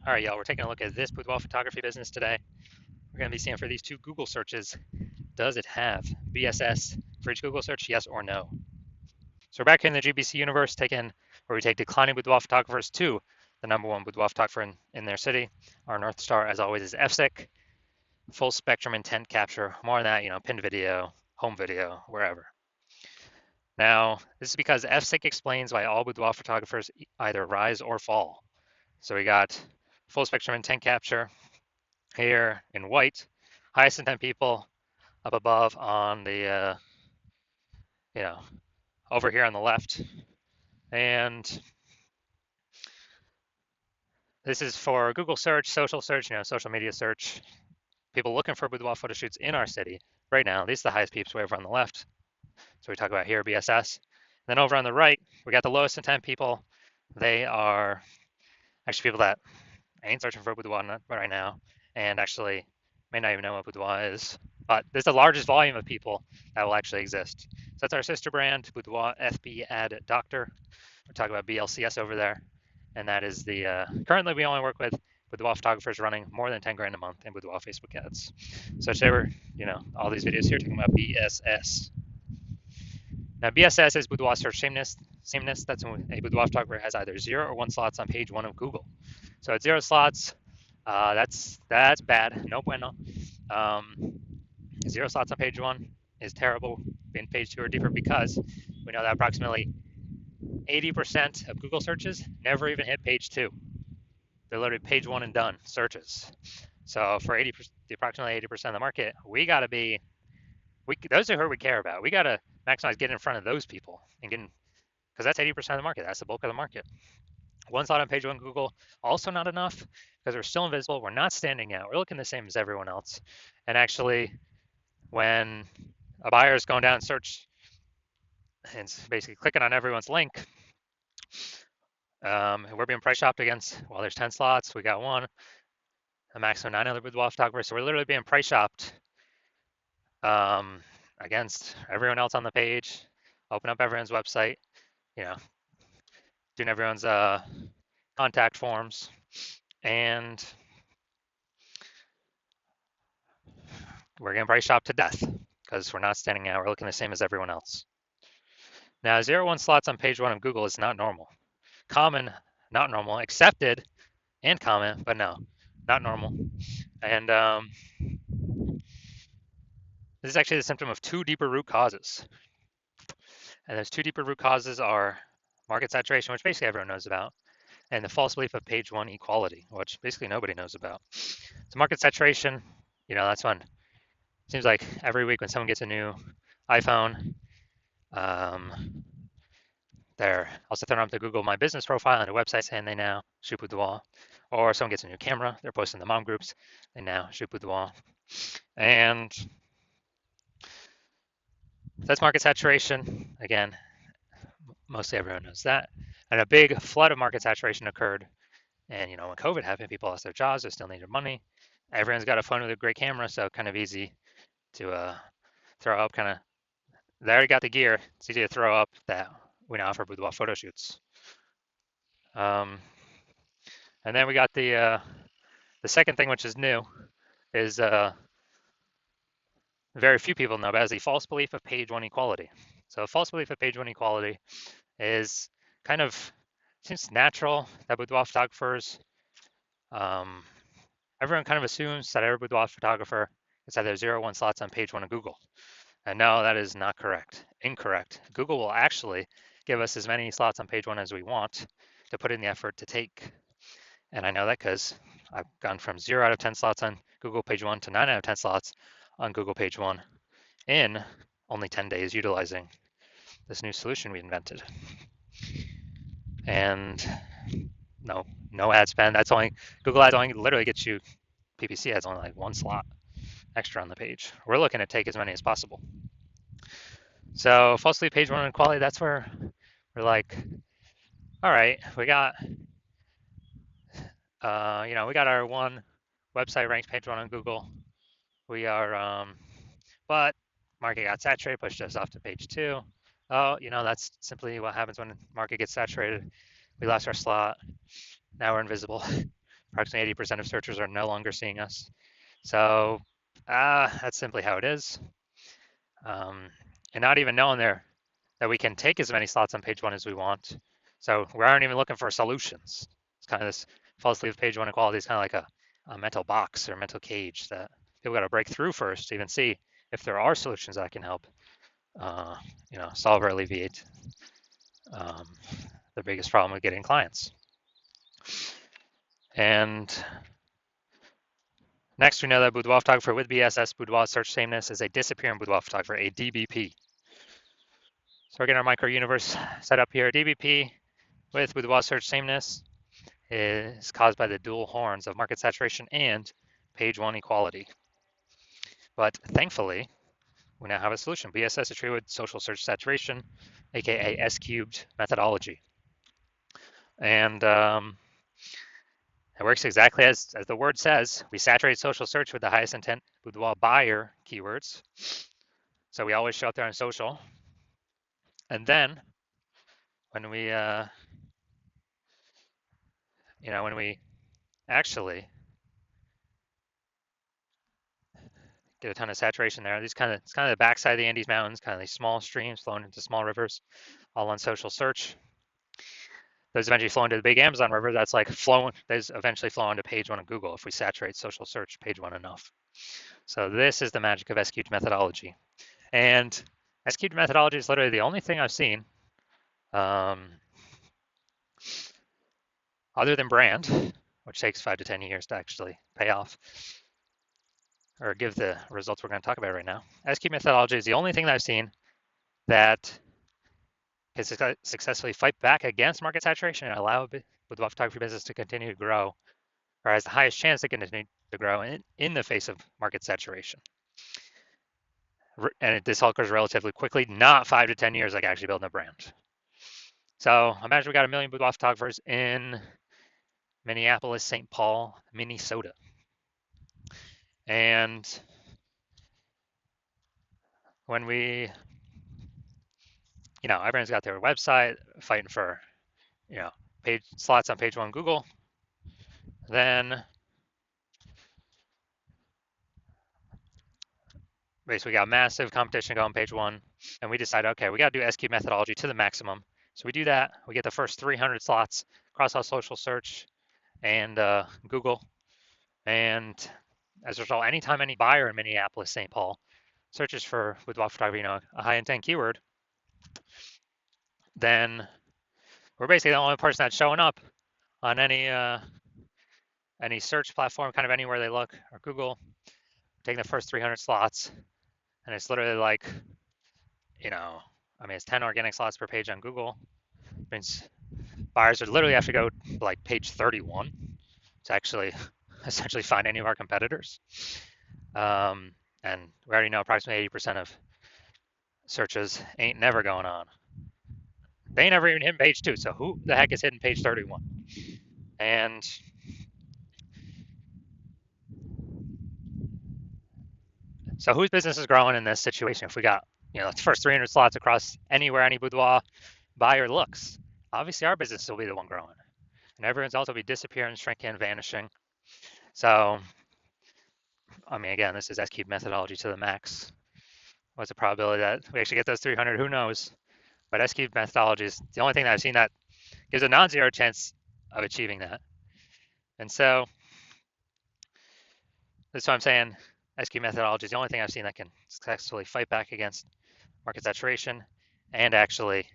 All right, y'all, we're taking a look at this boudoir photography business today. We're going to be seeing for these two Google searches, does it have BSS for each Google search, yes or no? So we're back in the GBC universe, where we take declining boudoir photographers to the #1 boudoir photographer in their city. Our North Star, as always, is FSIC, full spectrum intent capture. More on that, pinned video, home video, wherever. Now, this is because FSIC explains why all boudoir photographers either rise or fall. So we got full spectrum intent capture here in white, highest intent people up above on the, you know, over here on the left. And this is for Google search, social search, social media search, people looking for boudoir photo shoots in our city right now. These are the highest peeps way over on the left. So we talk about here, BSS. And then over on the right, we got the lowest intent people. They are actually people that ain't searching for boudoir right now and actually may not even know what boudoir is. But there's the largest volume of people that will actually exist. So that's our sister brand, Boudoir FB Ad Doctor. We're talking about BLCS over there. And that is currently we only work with boudoir photographers running more than 10 grand a month in boudoir Facebook ads. So today we're, all these videos here talking about BSS. Now BSS is boudoir search sameness. That's when a boudoir photographer has either 0 or 1 slots on page 1 of Google. So at 0 slots, that's bad. No bueno. 0 slots on page 1 is terrible. In page 2 or deeper, because we know that approximately 80% of Google searches never even hit page 2. They're literally page 1 and done searches. So for approximately 80% of the market, we got to be, those are who we care about. We got to maximize getting in front of those people and because that's 80% of the market. That's the bulk of the market. 1 slot on page 1 Google, also not enough because we're still invisible. We're not standing out. We're looking the same as everyone else. And actually, when a buyer is going down and search and basically clicking on everyone's link, we're being price shopped against, well, there's 10 slots. We got 1, a maximum 9 other boudoir photographers. So we're literally being price shopped against everyone else on the page, open up everyone's website, doing everyone's contact forms, and we're getting price shopped to death because we're not standing out. We're looking the same as everyone else. Now, 0-1 slots on page 1 of Google is not normal. Common, not normal. Accepted and common, but no, not normal. And this is actually the symptom of 2 deeper root causes. And those 2 deeper root causes are market saturation, which basically everyone knows about, and the false belief of page 1 equality, which basically nobody knows about. So market saturation, that's when it seems like every week when someone gets a new iPhone, they're also throwing up the Google My Business profile and a website saying they now shoot boudoir. Or someone gets a new camera, they're posting the mom groups, they now shoot boudoir. And that's market saturation. Again, mostly everyone knows that. And a big flood of market saturation occurred. And when COVID happened, people lost their jobs, they still needed money. Everyone's got a phone with a great camera, so kind of easy to throw up they already got the gear. It's easy to throw up that we now offer boudoir photo shoots. And then we got the second thing, which is new, is very few people know about, is the false belief of page 1 equality. So false belief of page 1 equality is seems natural that boudoir photographers, everyone kind of assumes that every boudoir photographer is either 0-1 slots on page 1 of Google. And no, that is not correct. Incorrect. Google will actually give us as many slots on page 1 as we want to put in the effort to take. And I know that because I've gone from 0 out of 10 slots on Google page 1 to 9 out of 10 slots on Google page 1 in only 10 days utilizing this new solution we invented. And no ad spend. That's only, Google ads only literally gets you, PPC ads only like 1 slot extra on the page. We're looking to take as many as possible. So falsely page 1 equality, that's where we're like, all right, we got, we got our 1 website ranked page 1 on Google. We are, but market got saturated, pushed us off to page 2. Oh, that's simply what happens when market gets saturated. We lost our slot. Now we're invisible. Approximately 80% of searchers are no longer seeing us. So that's simply how it is. And not even knowing there that we can take as many slots on page one as we want. So we aren't even looking for solutions. It's kind of this false view of page one equality is kind of like a mental box or mental cage that people got to break through first to even see if there are solutions that can help, solve or alleviate the biggest problem with getting clients. And next, we know that Boudoir photographer with BSS, Boudoir search sameness, is a disappearing Boudoir photographer, a DBP. So we're getting our micro universe set up here. DBP with Boudoir search sameness is caused by the dual horns of market saturation and page one equality. But thankfully, we now have a solution. BSS is treated with social search saturation, aka S cubed methodology. And it works exactly as the word says. We saturate social search with the highest intent Boudoir buyer keywords. So we always show up there on social. And then when we, when we actually get a ton of saturation there, it's kind of the backside of the Andes Mountains, kind of these small streams flowing into small rivers, all on social search. Those eventually flow into the big Amazon River. That's like flowing. Those eventually flow into page one of Google if we saturate social search page one enough. So this is the magic of S-cubed methodology. And S-cubed methodology is literally the only thing I've seen, other than brand, which takes 5 to 10 years to actually pay off or give the results we're going to talk about right now. S-cubed methodology is the only thing that I've seen that can successfully fight back against market saturation and allow the photography business to continue to grow, or has the highest chance to continue to grow in the face of market saturation. And this all occurs relatively quickly, not 5 to 10 years like actually building a brand. So imagine we got 1 million boudoir photographers in Minneapolis, St. Paul, Minnesota. And when we, everyone's got their website fighting for, page slots on page one Google, then basically we got massive competition going on page one, and we decide, okay, we got to do S-cubed methodology to the maximum. So we do that. We get the first 300 slots across all social search and Google. And as a result, anytime any buyer in Minneapolis, St. Paul searches for boudoir photography, a high intent keyword, then we're basically the only person that's showing up on any search platform, kind of anywhere they look, or Google, taking the first 300 slots. And it's literally like, it's 10 organic slots per page on Google. It means buyers would literally have to go to like page 31 to actually essentially find any of our competitors. And we already know approximately 80% of searches ain't never going on. They ain't never even hit page 2. So who the heck is hitting page 31? And so whose business is growing in this situation? If we got, the first 300 slots across anywhere any boudoir buyer looks, obviously our business will be the one growing. And everyone's else will be disappearing, shrinking, vanishing. So, again, this is S-cubed methodology to the max. What's the probability that we actually get those 300? Who knows? But S-cubed methodology is the only thing that I've seen that gives a non-zero chance of achieving that. And so that's why I'm saying S-cubed methodology is the only thing I've seen that can successfully fight back against market saturation and actually,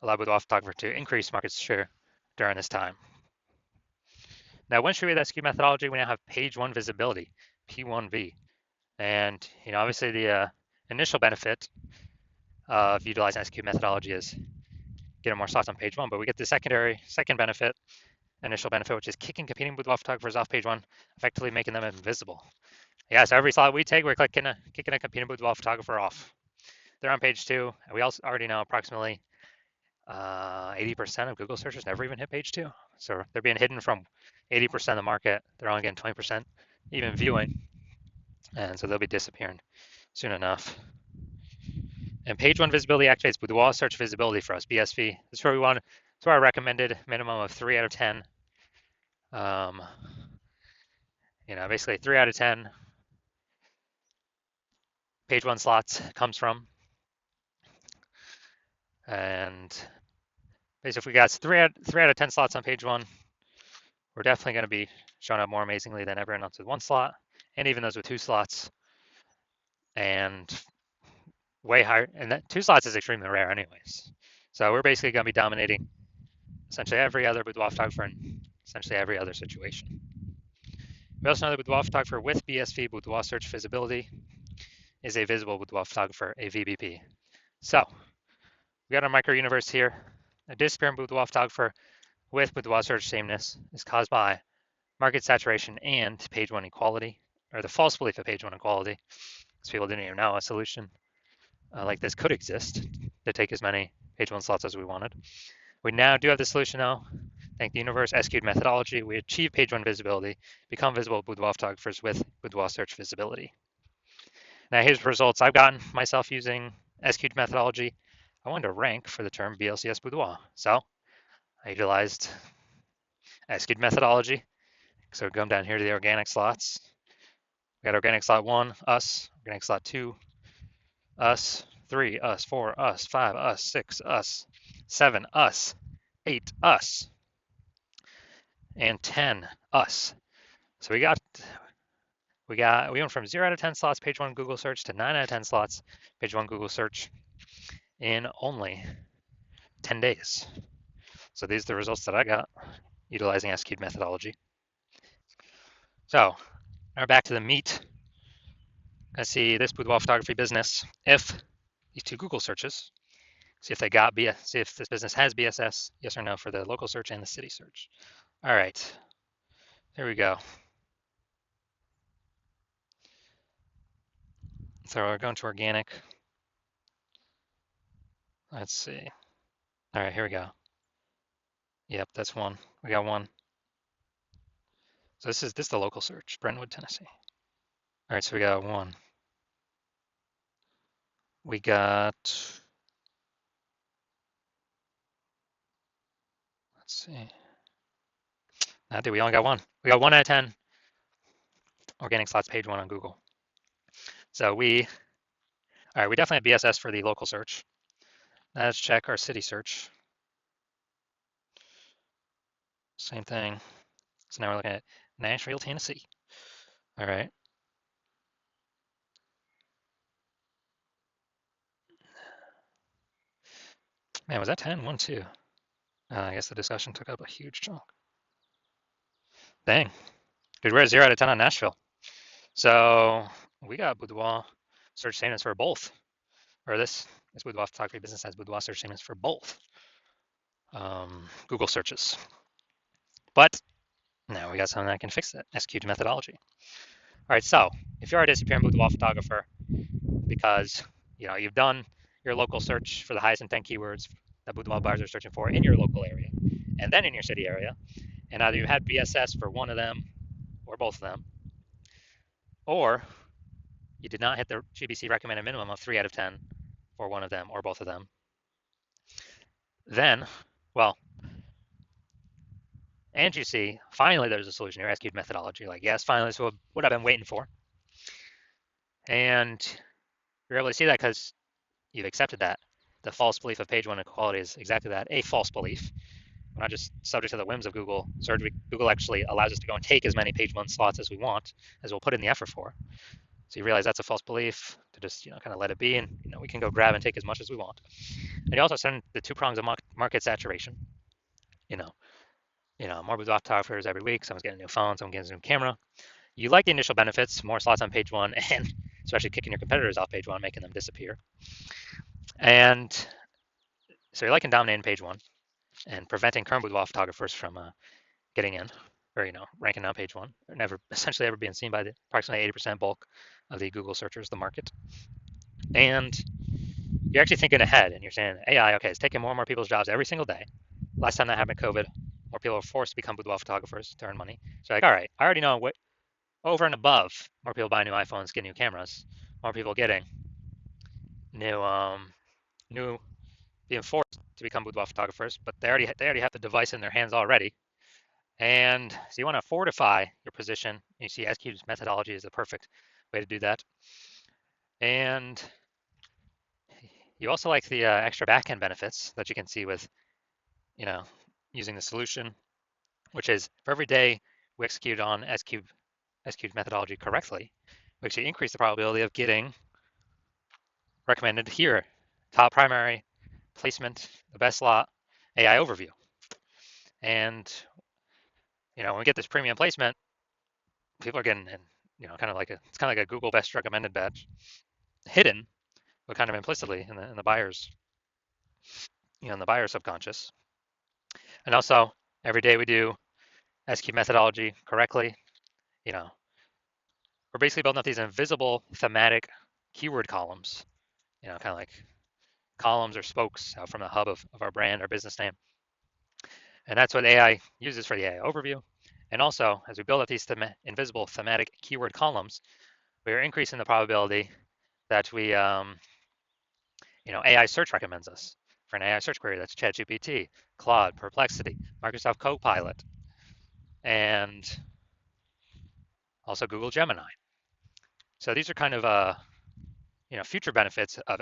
allow boudoir photographer to increase market share during this time. Now, once we read that S-cubed methodology, we now have page one visibility, P1V. And, obviously the initial benefit of utilizing S-cubed methodology is getting more slots on page one, but we get the second benefit, initial benefit, which is kicking competing boudoir photographers off page one, effectively making them invisible. Yeah, so every slot we take, we're kicking a competing boudoir photographer off. They're on page two, and we also already know approximately 80% of Google searches never even hit page two. So they're being hidden from 80% of the market. They're only getting 20% even viewing. And so they'll be disappearing soon enough. And page one visibility activates boudoir search visibility for us, BSV. That's where we want, it's where I recommended minimum of 3 out of 10 Um, basically 3 out of 10 page one slots comes from. And basically, if we got three out of 10 slots on page one, we're definitely going to be showing up more amazingly than everyone else with one slot, and even those with two slots, and way higher. And that two slots is extremely rare, anyways. So we're basically going to be dominating essentially every other boudoir photographer in essentially every other situation. We also know that boudoir photographer with BSV, boudoir search visibility, is a visible boudoir photographer, a VBP. So we got our micro universe here. A disappearing boudoir photographer with boudoir search sameness is caused by market saturation and page one equality, or the false belief of page one equality, because people didn't even know a solution like this could exist to take as many page one slots as we wanted. We now do have the solution now. Thank the universe SQ'd methodology, we achieve page one visibility, become visible boudoir photographers with boudoir search visibility. Now here's the results I've gotten myself using SQ'd methodology. I wanted to rank for the term BLCS boudoir, so I utilized SQ'd methodology. So come down here to the organic slots. We got organic slot 1, us. Organic slot 2, us. 3, us. 4, us. 5, us. 6, us. 7, us. 8, us. And 10, us. So we went from 0 out of 10 slots page 1 Google search to 9 out of 10 slots page 1 Google search in only 10 days. So these are the results that I got utilizing SQ'd methodology. So now back to the meat. Let's see this boudoir photography business. If these two Google searches, see if this business has BSS, yes or no for the local search and the city search. All right, there we go. So we're going to organic. Let's see. All right, here we go. Yep, that's one. We got one. So this is the local search, Brentwood, Tennessee. All right, so we got one. We got, let's see. Now, we only got one. We got 1 out of 10 organic slots page 1 on Google. So all right, we definitely have BSS for the local search. Now let's check our city search. Same thing. So now we're looking at Nashville, Tennessee. All right. Man, was that 10? 1, 2. I guess the discussion took up a huge chunk. Dang. Dude, we're at 0 out of 10 on Nashville. So we got boudoir search sameness for both. Or this boudoir photography business has boudoir search sameness for both Google searches. But now we got something that can fix that, SQ'd methodology. All right, so if you're a disappearing boudoir photographer because you've done your local search for the highest intent keywords that boudoir buyers are searching for in your local area and then in your city area, and either you had BSS for one of them or both of them, or you did not hit the GBC recommended minimum of 3 out of 10 for one of them or both of them, then, well, and you see, finally there's a solution here, SQ'd methodology. Like, yes, finally, this is what I've been waiting for. And you're able to see that because you've accepted that. The false belief of page one equality is exactly that, a false belief. We're not just subject to the whims of Google search. Google actually allows us to go and take as many page one slots as we want, as we'll put in the effort for. So you realize that's a false belief to just kind of let it be, and we can go grab and take as much as we want. And you also send the two prongs of market saturation. More boudoir photographers every week. Someone's getting a new phone, someone getting a new camera. You like the initial benefits, more slots on page one, and especially kicking your competitors off page one, making them disappear. And so you're liking dominating page one and preventing current boudoir photographers from getting in, or ranking down page one, or essentially ever being seen by the approximately 80% bulk of the Google searchers, the market. And you're actually thinking ahead, and you're saying AI, okay, it's taking more and more people's jobs every single day. Last time that happened, COVID, more people were forced to become boudoir photographers to earn money. So like, all right, I already know what over and above more people buying new iPhones, getting new cameras, more people getting new being forced to become boudoir photographers, but they already have the device in their hands already. And so you want to fortify your position. You see S-Cube's methodology is the perfect way to do that. And you also like the extra backend benefits that you can see with, you know, using the solution, which is for every day we execute on S-Cube's methodology correctly, we actually increase the probability of getting recommended here, top primary, placement, the best slot, AI overview. And, when we get this premium placement, people are getting, kind of like it's kind of like a Google best recommended badge, hidden, but kind of implicitly in the buyer's, in the buyer subconscious. And also, every day we do SQ methodology correctly, you know, we're basically building up these invisible thematic keyword columns, kind of like columns or spokes out from the hub of our brand or business name. And that's what AI uses for the AI overview. And also, as we build up these invisible thematic keyword columns, we are increasing the probability that we, AI search recommends us for an AI search query. That's ChatGPT, Claude, Perplexity, Microsoft Copilot, and also Google Gemini. So these are kind of, future benefits of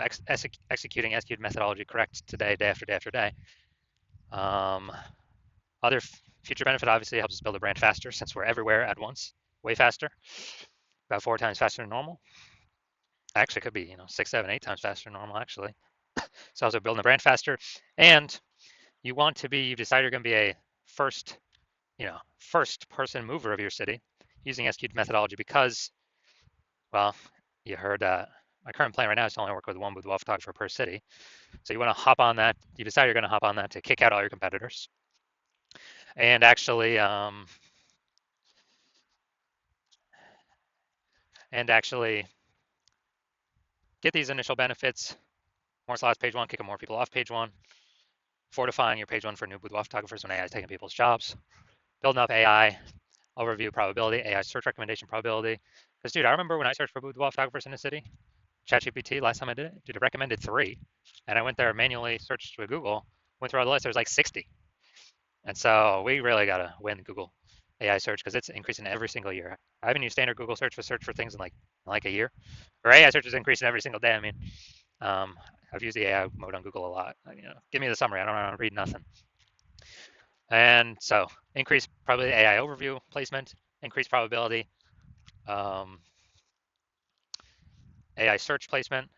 executing SQ methodology correct today, day after day after day. Other future benefit obviously helps us build a brand faster since we're everywhere at once, way faster, about 4 times faster than normal. Actually, it could be 6, 7, 8 times faster than normal actually. So also building the brand faster, and you decide you're going to be a first person mover of your city using SQ methodology because, well, you heard my current plan right now is to only work with one boudoir photographer per city. So you want to hop on that. You decide you're going to hop on that to kick out all your competitors, and actually get these initial benefits. More slots page one, kicking more people off page one, fortifying your page one for new boudoir photographers when AI is taking people's jobs, building up AI overview probability, AI search recommendation probability. Because, dude, I remember when I searched for boudoir photographers in the city, ChatGPT, last time I did it, dude, it recommended 3. And I went there, manually searched with Google, went through all the list, there's like 60. And so we really got to win Google AI search because it's increasing every single year. I haven't used standard Google search for things in like a year. Or AI search is increasing every single day. I mean, I've used the AI mode on Google a lot. Give me the summary. I don't want to read nothing. And so increase probability AI overview placement, increase probability AI search placement,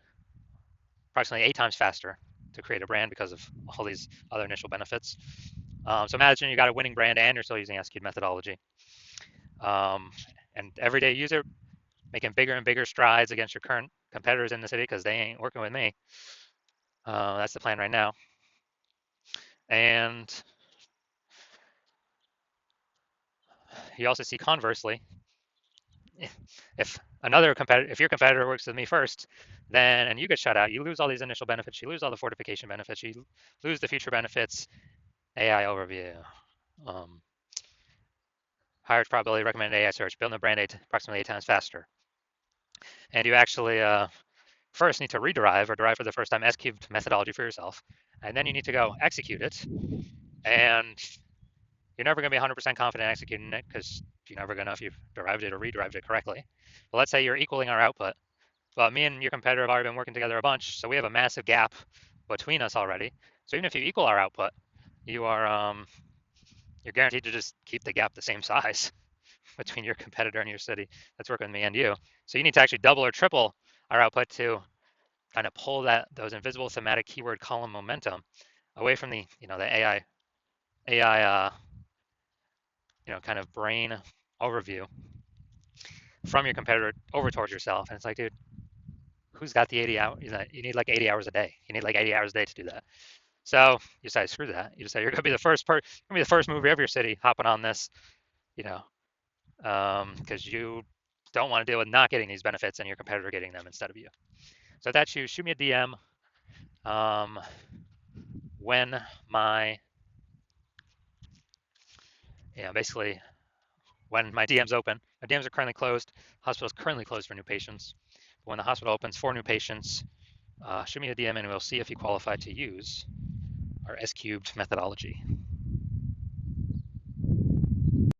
approximately 8 times faster to create a brand because of all these other initial benefits. So imagine you got a winning brand and you're still using SQ methodology. And everyday user making bigger and bigger strides against your current competitors in the city because they ain't working with me. That's the plan right now. And you also see conversely, if your competitor works with me first, and you get shut out, you lose all these initial benefits, you lose all the fortification benefits, you lose the future benefits, AI overview, higher probability recommended AI search, building a brand approximately 8 times faster. And you actually first need to rederive or derive for the first time S-cubed methodology for yourself, and then you need to go execute it. And you're never going to be 100% confident executing it because you're never going to know if you've derived it or rederived it correctly. But let's say you're equaling our output. Well, me and your competitor have already been working together a bunch, so we have a massive gap between us already. So even if you equal our output, you're guaranteed to just keep the gap the same size between your competitor and your city that's working with me and you. So you need to actually double or triple our output to kind of pull those invisible thematic keyword column momentum away from the AI kind of brain overview from your competitor over towards yourself. And it's like, dude, who's got the 80 hours? You need like 80 hours a day. You need like 80 hours a day to do that. So you decide, screw that. You decide you're gonna be the first mover of your city hopping on this, because you don't want to deal with not getting these benefits and your competitor getting them instead of you. So that's you. Shoot me a DM when my basically when my DM's open. My DMs are currently closed. Hospital's currently closed for new patients. But when the hospital opens for new patients, shoot me a DM and we'll see if you qualify to use our S-cubed methodology.